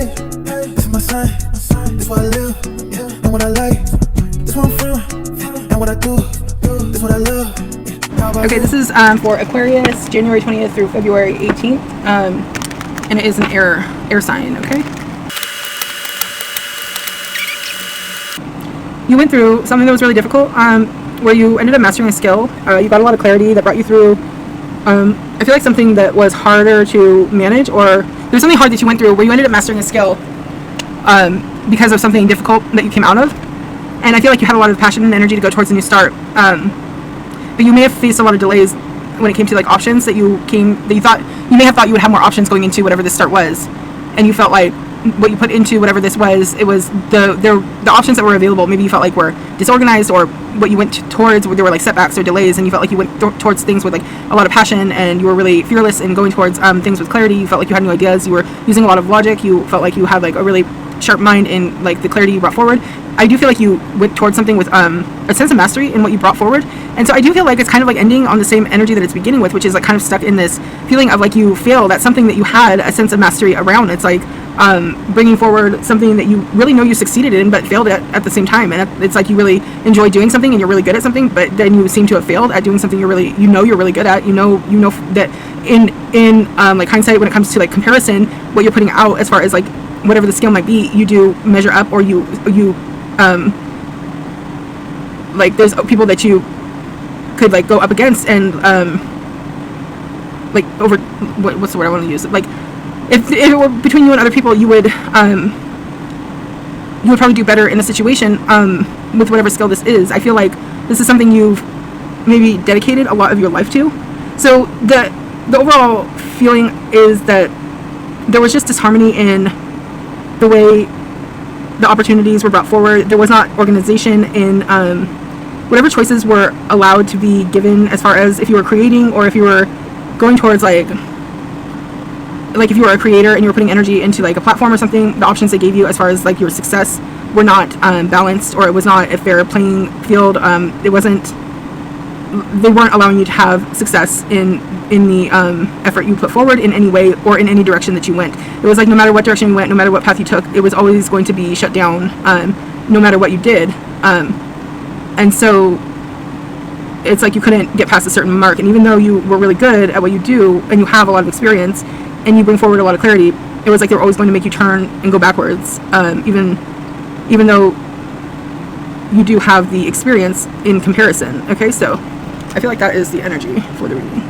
Hey, this is my sign. This what I live, and what I like. This what I'm from, and what I do. This what I love. Okay, this is for Aquarius, January 20th through February 18th, and it is an air sign. Okay. You went through something that was really difficult, where you ended up mastering a skill. You got a lot of clarity that brought you through. I feel like something that was harder to manage, or there's something hard that you went through where you ended up mastering a skill because of something difficult that you came out of. And I feel like you had a lot of passion and energy to go towards a new start. But you may have faced a lot of delays when it came to like options that you may have thought you would have more options going into whatever this start was, and you felt like what you put into whatever this was, it was the options that were available. Maybe you felt like were disorganized, or what you went towards, there were like setbacks or delays, and you felt like you went towards things with like a lot of passion, and you were really fearless in going towards things with clarity. You felt like you had new ideas. You were using a lot of logic. You felt like you had like a really sharp mind in like the clarity you brought forward. I do feel like you went towards something with a sense of mastery in what you brought forward, and so I do feel like it's kind of like ending on the same energy that it's beginning with, which is like kind of stuck in this feeling of like you failed at something that you had a sense of mastery around. It's like bringing forward something that you really know you succeeded in but failed at the same time, and it's like you really enjoy doing something and you're really good at something, but then you seem to have failed at doing something you're really good at. You know that in like hindsight, when it comes to like comparison, what you're putting out as far as like whatever the skill might be, you do measure up, or you like there's people that you could like go up against, and like over what's the word I want to use, like if it were between you and other people, you would probably do better in a situation with whatever skill this is. I feel like this is something you've maybe dedicated a lot of your life to. So the overall feeling is that there was just disharmony in the way the opportunities were brought forward. There was not organization in whatever choices were allowed to be given, as far as if you were creating, or if you were going towards like if you were a creator and you were putting energy into like a platform or something, the options they gave you as far as like your success were not balanced, or it was not a fair playing field. They weren't allowing you to have success in the effort you put forward in any way or in any direction that you went. It was like no matter what direction you went, no matter what path you took, it was always going to be shut down, no matter what you did. And so it's like you couldn't get past a certain mark. And even though you were really good at what you do, and you have a lot of experience, and you bring forward a lot of clarity, it was like they were always going to make you turn and go backwards, even though you do have the experience in comparison. Okay, so I feel like that is the energy for the reading.